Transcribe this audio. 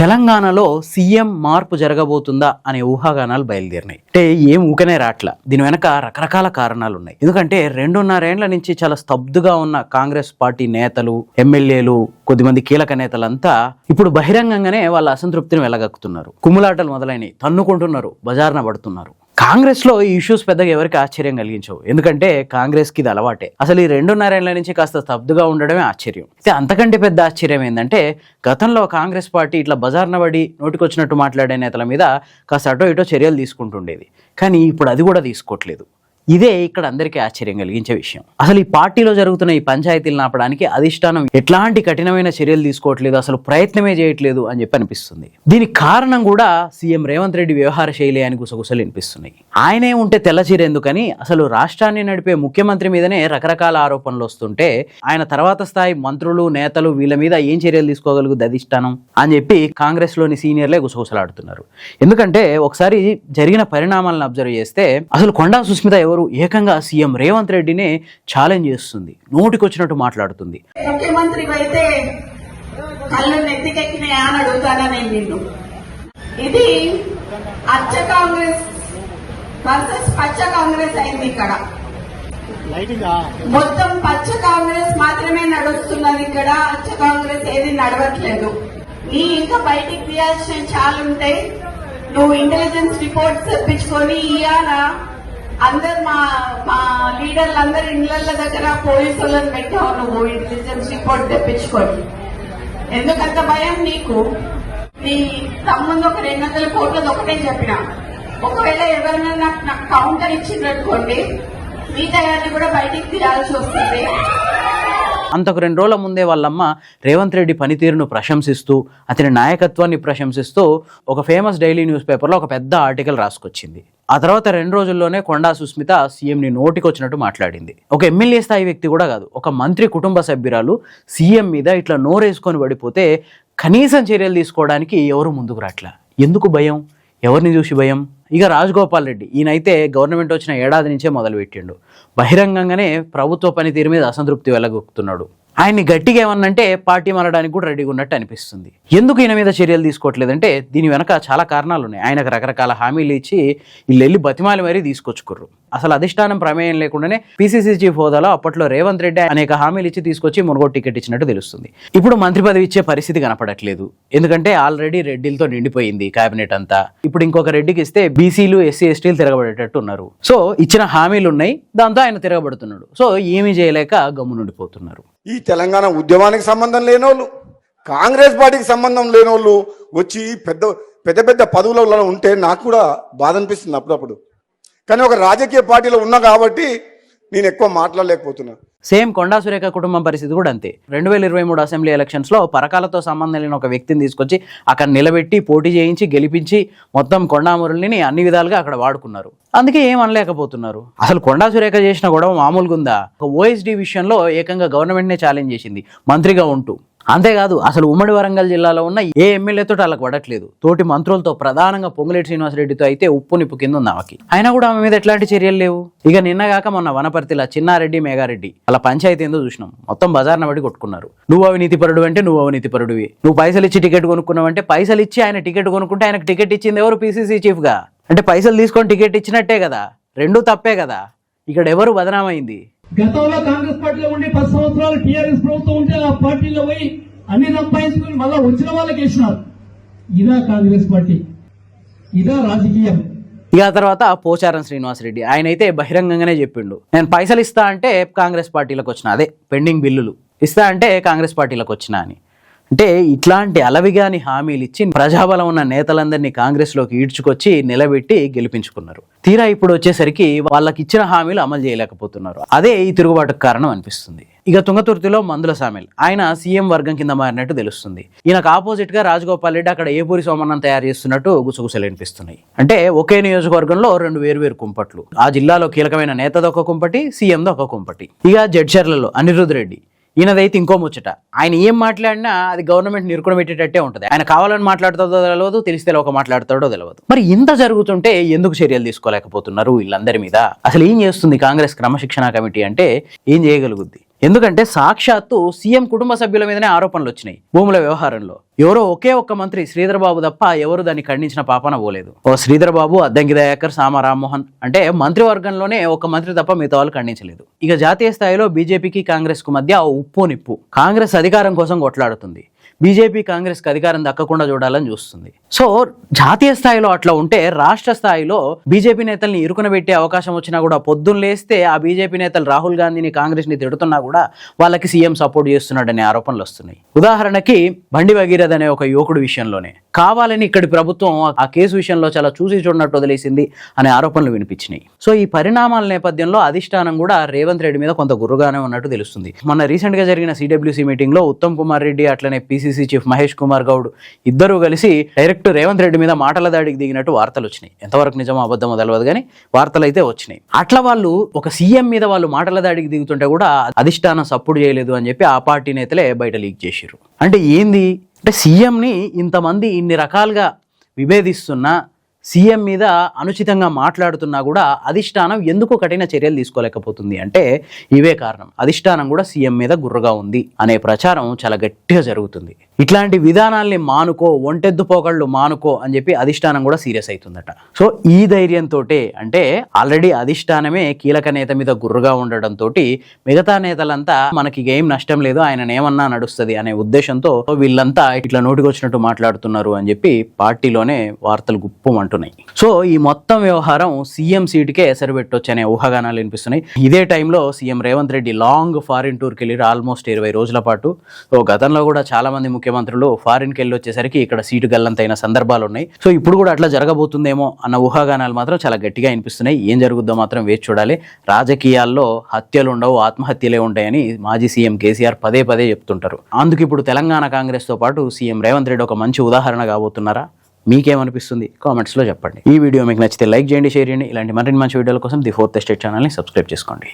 తెలంగాణలో సీఎం మార్పు జరగబోతుందా అనే ఊహాగానాలు బయలుదేరినాయి. అంటే ఏం ఊకనే రాట్లా, దీని వెనక రకరకాల కారణాలు ఉన్నాయి. ఎందుకంటే 2.5 ఏళ్ల నుంచి చాలా స్తబ్దుగా ఉన్న కాంగ్రెస్ పార్టీ నేతలు, ఎమ్మెల్యేలు, కొద్దిమంది కీలక నేతలంతా ఇప్పుడు బహిరంగంగానే వాళ్ళ అసంతృప్తిని వెలగక్కుతున్నారు. కుమ్ములాటలు మొదలైనవి, తన్నుకుంటున్నారు, బజార్న పడుతున్నారు. కాంగ్రెస్ లో ఈ ఇష్యూస్ పెద్దగా ఎవరికి ఆశ్చర్యం కలిగించవు, ఎందుకంటే కాంగ్రెస్ కి ఇది అలవాటే. అసలు ఈ 2.5 ఏళ్ల నుంచి కాస్త స్తబ్దుగా ఉండడమే ఆశ్చర్యం. అయితే అంతకంటే పెద్ద ఆశ్చర్యం ఏంటంటే, గతంలో కాంగ్రెస్ పార్టీ ఇట్లా బజార్న పడి నోటికొచ్చినట్టు మాట్లాడే నేతల మీద కాస్త అటో ఇటో చర్యలు తీసుకుంటుండేది. కానీ ఇప్పుడు అది కూడా తీసుకోవట్లేదు. ఇదే ఇక్కడ అందరికీ ఆశ్చర్యం కలిగించే విషయం. అసలు ఈ పార్టీలో జరుగుతున్న ఈ పంచాయతీలను ఆపడానికి అధిష్టానం ఎట్లాంటి కఠినమైన చర్యలు తీసుకోవట్లేదు, అసలు ప్రయత్నమే చేయట్లేదు అని చెప్పి అనిపిస్తుంది. దీనికి కారణం కూడా సీఎం రేవంత్ రెడ్డి వ్యవహార శైలి అని గుసగుసలు వినిపిస్తున్నాయి. ఆయనే ఉంటే తెల్లచీర ఎందుకని అసలు రాష్ట్రాన్ని నడిపే ముఖ్యమంత్రి మీదనే రకరకాల ఆరోపణలు వస్తుంటే, ఆయన తర్వాత స్థాయి మంత్రులు, నేతలు వీళ్ళ మీద ఏం చర్యలు తీసుకోగలుగుతుంది అధిష్టానం అని చెప్పి కాంగ్రెస్ లోని సీనియర్లే గుసగుసలాడుతున్నారు. ఎందుకంటే ఒకసారి జరిగిన పరిణామాలను అబ్జర్వ్ చేస్తే అసలు కొండా సుస్మిత ఎవరు ఏకంగా సీఎం రేవంత్ రెడ్డినే ఛాలెంజ్ చేస్తుంది, నోటికొచ్చినట్టు మాట్లాడుతుంది. ముఖ్యమంత్రి అయితే కళ్ళు నెత్తికెక్కినాయా అని అడుగుతానా నేను నిన్ను. ఇది అచ్చ కాంగ్రెస్ వర్సెస్ పచ్చ కాంగ్రెస్ అయింది. ఇక్కడ మొత్తం పచ్చ కాంగ్రెస్ మాత్రమే నడుస్తున్నది, ఇక్కడ అచ్చ కాంగ్రెస్ ఏది నడవట్లేదు. నీ ఇంకా బయటికి తీయాల్సిన చాలా ఉంటాయి. నువ్వు ఇంటెలిజెన్స్ రిపోర్ట్స్ తెప్పించుకొని ఇవాళ అందరు మా లీడర్లు అందరు ఇళ్ల దగ్గర పోలీసులను పెట్టావు. నువ్వు ఇంటెలిజెన్స్ రిపోర్ట్ తెప్పించుకోండి. ఎందుకంత భయం నీకు? నీ తమ్ముందు ఒక 200 కోట్లది ఒకటే చెప్పిన, ఒకవేళ ఎవరైనా నాకు కౌంటర్ ఇచ్చినట్టుకోండి, మిగతా కూడా బయటికి తీయాల్సి వస్తుంది. అంతకు 2 రోజుల ముందే వాళ్ళమ్మ రేవంత్ రెడ్డి పనితీరును ప్రశంసిస్తూ, అతని నాయకత్వాన్ని ప్రశంసిస్తూ ఒక ఫేమస్ డైలీ న్యూస్ పేపర్లో ఒక పెద్ద ఆర్టికల్ రాసుకొచ్చింది. ఆ తర్వాత 2 రోజుల్లోనే కొండా సుస్మిత సీఎంని నోటికొచ్చినట్టు మాట్లాడింది. ఒక ఎమ్మెల్యే స్థాయి వ్యక్తి కూడా కాదు, ఒక మంత్రి కుటుంబ సభ్యురాలు సీఎం మీద ఇట్లా నోరేసుకొని పడిపోతే కనీసం చర్యలు తీసుకోవడానికి ఎవరు ముందుకు రాట్లా. ఎందుకు భయం? ఎవరిని చూసి భయం? ఇక రాజగోపాల్ రెడ్డి, ఈయనైతే గవర్నమెంట్ వచ్చిన ఏడాది నుంచే మొదలుపెట్టిండు. బహిరంగంగానే ప్రభుత్వ పనితీరు మీద అసంతృప్తి వెలగొక్కుతున్నాడు. ఆయన్ని గట్టిగా ఏమన్నంటే పార్టీ మారడానికి కూడా రెడీగా ఉన్నట్టు అనిపిస్తుంది. ఎందుకు ఈయన మీద చర్యలు తీసుకోవట్లేదంటే దీని వెనక చాలా కారణాలు ఉన్నాయి. ఆయనకు రకరకాల హామీలు ఇచ్చి వీళ్ళు వెళ్ళి బతిమాలి మరీ తీసుకొచ్చుకుర్రు. అసలు అధిష్టానం ప్రమేయం లేకుండానే పీసీసీ చీఫ్ హోదాలో అప్పట్లో రేవంత్ రెడ్డి అనేక హామీలు ఇచ్చి తీసుకొచ్చి మునుగోడు టికెట్ ఇచ్చినట్టు తెలుస్తుంది. ఇప్పుడు మంత్రి పదవి ఇచ్చే పరిస్థితి కనపడట్లేదు, ఎందుకంటే ఆల్రెడీ రెడ్డిలతో నిండిపోయింది కేబినెట్ అంతా. ఇప్పుడు ఇంకొక రెడ్డికి ఇస్తే బీసీలు, ఎస్సీ, ఎస్టీలు తిరగబడేటట్టు ఉన్నారు. సో ఇచ్చిన హామీలు ఉన్నాయి, దాంతో ఆయన తిరగబడుతున్నాడు. సో ఏమీ చేయలేక గమ్మునుండిపోతున్నారు. ఈ తెలంగాణ ఉద్యమానికి సంబంధం లేనోళ్ళు, కాంగ్రెస్ పార్టీకి సంబంధం లేనోళ్ళు వచ్చి పెద్ద పెద్ద పదవులలో ఉంటే నాకు కూడా బాధ అనిపిస్తుంది అప్పుడప్పుడు. కానీ ఒక రాజకీయ పార్టీలో ఉన్నా కాబట్టి నేను ఎక్కువ మాట్లాడలేకపోతున్నా. సేమ్ కొండా సురేఖ కుటుంబం పరిస్థితి కూడా అంతే. 2023 అసెంబ్లీ ఎలక్షన్స్ లో పరకాలతో సంబంధం లేని ఒక వ్యక్తిని తీసుకొచ్చి అక్కడ నిలబెట్టి పోటీ చేయించి గెలిపించి మొత్తం కొండా మురళిని అన్ని విధాలుగా అక్కడ వాడుకున్నారు. అందుకే ఏం అనలేకపోతున్నారు. అసలు కొండా సురేఖ చేసిన గొడవ మామూలుగా ఉందా? ఓఎస్డీ విషయంలో ఏకంగా గవర్నమెంట్ నే ఛాలెంజ్ చేసింది మంత్రిగా ఉంటూ. అంతేకాదు అసలు ఉమ్మడి వరంగల్ జిల్లాలో ఉన్న ఏ ఎమ్మెల్యేతో వాళ్ళకి పడట్లేదు. తోటి మంత్రులతో, ప్రధానంగా పొంగులేటి శ్రీనివాసరెడ్డితో అయితే ఉప్పు నిప్పు కింద ఉంది ఆమెకి. అయినా కూడా ఆమె మీద ఎట్లాంటి చర్యలు లేవు. ఇక నిన్నగాక మొన్న వనపర్తిలా చిన్నారెడ్డి, మేఘారెడ్డి అలా పంచాయతీ ఏందో చూసినాం. మొత్తం బజార్న పడి కొట్టుకున్నారు. నువ్వు అవినీతిపరుడు అంటే నువ్వు అవినీతిపరుడివి, నువ్వు పైసలు ఇచ్చి టికెట్ కొనుక్కున్నావంటే పైసలు ఇచ్చి ఆయన టికెట్ కొనుక్కుంటే ఆయనకు టికెట్ ఇచ్చింది ఎవరు? పీసీసీ చీఫ్ గా. అంటే పైసలు తీసుకొని టికెట్ ఇచ్చినట్టే కదా, రెండూ తప్పే కదా. ఇక్కడ ఎవరు బదనామైంది? గతంలో కాంగ్రెస్ పార్టీలో ఉండి 10 సంవత్సరాలు టీఆర్ఎస్ ప్రభుత్వం ఉంటే ఆ పార్టీలో పోయి అన్ని సంపాదించుకుని మళ్ళా వచ్చిన వాళ్ళకి వేసినారు. ఇదా కాంగ్రెస్ పార్టీ? ఇదా రాజకీయం? ఇక తర్వాత పోచారం శ్రీనివాసరెడ్డి, ఆయన అయితే బహిరంగంగానే చెప్పిండు, నేను పైసలు ఇస్తా అంటే కాంగ్రెస్ పార్టీలకు వచ్చిన, అదే పెండింగ్ బిల్లులు ఇస్తా అంటే కాంగ్రెస్ పార్టీలకు వచ్చిన అని. అంటే ఇట్లాంటి అలవిగాని హామీలు ఇచ్చి ప్రజాబలం ఉన్న నేతలందరినీ కాంగ్రెస్ లోకి ఈడ్చుకొచ్చి నిలబెట్టి గెలిపించుకున్నారు. తీరా ఇప్పుడు వచ్చేసరికి వాళ్ళకి ఇచ్చిన హామీలు అమలు చేయలేకపోతున్నారు. అదే ఈ తిరుగుబాటుకు కారణం అనిపిస్తుంది. ఇక తుంగతుర్తిలో మందుల సామెల్, ఆయన సీఎం వర్గం కింద మారినట్టు తెలుస్తుంది. ఈయనకు ఆపోజిట్ గా రాజగోపాల్ రెడ్డి అక్కడ ఏపూరి సోమన్నం తయారు చేస్తున్నట్టు గుసగుసలు అనిపిస్తున్నాయి. అంటే ఒకే నియోజకవర్గంలో 2 వేర్వేరు కుంపట్లు. ఆ జిల్లాలో కీలకమైన నేతది ఒక కుంపటి, సీఎంది ఒక కుంపటి. ఇక జడ్చర్లలో అనిరుద్ రెడ్డి, ఈయనదైతే ఇంకో ముచ్చట. ఆయన ఏం మాట్లాడినా అది గవర్నమెంట్ నిరుకున పెట్టేటట్టే ఉంటుంది. ఆయన కావాలని మాట్లాడుతుందో తెలియదు, తెలిస్తే ఒక మాట్లాడుతాడో తెలియదు. మరి ఇంత జరుగుతుంటే ఎందుకు చర్యలు తీసుకోలేకపోతున్నారు వీళ్ళందరి మీద? అసలు ఏం చేస్తుంది కాంగ్రెస్ క్రమశిక్షణ కమిటీ అంటే? ఏం చేయగలుగుద్ది? ఎందుకంటే సాక్షాత్తు సీఎం కుటుంబ సభ్యుల మీదనే ఆరోపణలు వచ్చినాయి భూముల వ్యవహారంలో. ఎవరో ఒకే ఒక్క మంత్రి శ్రీధర్ బాబు తప్ప ఎవరు దాన్ని ఖండించిన పాపన పోలేదు. ఓ శ్రీధర్ బాబు, అద్దంకి దయాకర్, సామ రామ్మోహన్ అంటే మంత్రివర్గంలోనే ఒక మంత్రి తప్ప మిగతా వాళ్ళు ఖండించలేదు. ఇక జాతీయ స్థాయిలో బీజేపీకి కాంగ్రెస్ కు మధ్య ఉప్పు నిప్పు. కాంగ్రెస్ అధికారం కోసం కొట్లాడుతుంది, బీజేపీ కాంగ్రెస్కి అధికారం దక్కకుండా చూడాలని చూస్తుంది. సో జాతీయ స్థాయిలో అట్లా ఉంటే రాష్ట్ర స్థాయిలో బీజేపీ నేతల్ని ఇరుకున పెట్టే అవకాశం వచ్చినా కూడా పొద్దున్న లేస్తే ఆ బీజేపీ నేతలు రాహుల్ గాంధీని కాంగ్రెస్ని తిడుతున్నా కూడా వాళ్ళకి సీఎం సపోర్ట్ చేస్తున్నాడనే ఆరోపణలు వస్తున్నాయి. ఉదాహరణకి బండి భగీరథ్ అనే ఒక యువకుడి విషయంలోనే కావాలని ఇక్కడి ప్రభుత్వం ఆ కేసు విషయంలో చాలా చూసి చూడనట్టు వదిలేసింది అనే ఆరోపణలు వినిపించినాయి. సో ఈ పరిణామాల నేపథ్యంలో అధిష్టానం కూడా రేవంత్ రెడ్డి మీద కొంత గుర్రుగానే ఉన్నట్టు తెలుస్తుంది. మొన్న రీసెంట్ గా జరిగిన సిడబ్ల్యూసీ మీటింగ్ లో ఉత్తమ్ కుమార్ రెడ్డి అట్లనే పిసిసి చీఫ్ మహేష్ కుమార్ గౌడ్ ఇద్దరు కలిసి డైరెక్ట్ రేవంత్ రెడ్డి మీద మాటల దాడికి దిగినట్టు వార్తలు వచ్చినాయి. ఎంతవరకు నిజమో అబద్ధమో తెలియదు కానీ వార్తలు అయితే వచ్చినాయి. అట్లా వాళ్ళు ఒక సీఎం మీద వాళ్ళు మాటల దాడికి దిగుతుంటే కూడా అధిష్టానం సపోర్ట్ చేయలేదు అని చెప్పి ఆ పార్టీ నేతలే బయట లీక్ చేశారు. అంటే ఏంది అంటే సీఎంని ఇంతమంది ఇన్ని రకాలుగా విభేదిస్తున్నా, సీఎం మీద అనుచితంగా మాట్లాడుతున్నా కూడా అధిష్టానం ఎందుకు కఠిన చర్యలు తీసుకోలేకపోతుంది అంటే ఇవే కారణం. అధిష్టానం కూడా సీఎం మీద గుర్రగా ఉంది అనే ప్రచారం చాలా గట్టిగా జరుగుతుంది. ఇట్లాంటి విధానాల్ని మానుకో, ఒంటెద్దు పోకళ్ళు మానుకో అని చెప్పి అధిష్టానం కూడా సీరియస్ అవుతుందట. సో ఈ ధైర్యంతో అంటే ఆల్రెడీ అధిష్టానమే కీలక నేత మీద గుర్రుగా ఉండడంతో మిగతా నేతలంతా మనకి ఏం నష్టం లేదు, ఆయన ఏమన్నా నడుస్తుంది అనే ఉద్దేశంతో వీళ్ళంతా ఇట్లా నోటికొచ్చినట్టు మాట్లాడుతున్నారు అని చెప్పి పార్టీలోనే వార్తలు గుప్పమంటున్నాయి. సో ఈ మొత్తం వ్యవహారం సీఎం సీటుకే ఎసరు పెట్టొచ్చు అనే ఊహాగానాలు వినిపిస్తున్నాయి. ఇదే టైంలో CM Revanth Reddy long foreign టూర్కి వెళ్ళి ఆల్మోస్ట్ 20 రోజుల పాటు. గతంలో కూడా చాలా మంది ముఖ్యమంత్రులు ఫారిన్కి వెళ్ళి వచ్చేసరికి ఇక్కడ సీటు గల్లంతైన సందర్భాలు ఉన్నాయి. సో ఇప్పుడు కూడా అట్లా జరగబోతుందేమో అన్న ఊహాగానాలు మాత్రం చాలా గట్టిగా వినిపిస్తున్నాయి. ఏం జరుగుద్దో మాత్రం వేచి చూడాలి. రాజకీయాల్లో హత్యలు ఉండవు, ఆత్మహత్యలే ఉంటాయని మాజీ సీఎం కేసీఆర్ పదే పదే చెప్తుంటారు. అందుకు ఇప్పుడు తెలంగాణ కాంగ్రెస్తో పాటు సీఎం రేవంత్ రెడ్డి ఒక మంచి ఉదాహరణ కాబోతున్నారా? మీకేమనిపిస్తుంది కామెంట్స్లో చెప్పండి. ఈ వీడియో మీకు నచ్చితే లైక్ చేయండి, షేర్ చేయండి. ఇలాంటి మరిన్ని మంచి వీడియోల కోసం ది ఫోర్త్ ఎస్టేట్ ఛానల్ని సబ్స్క్రైబ్ చేసుకోండి.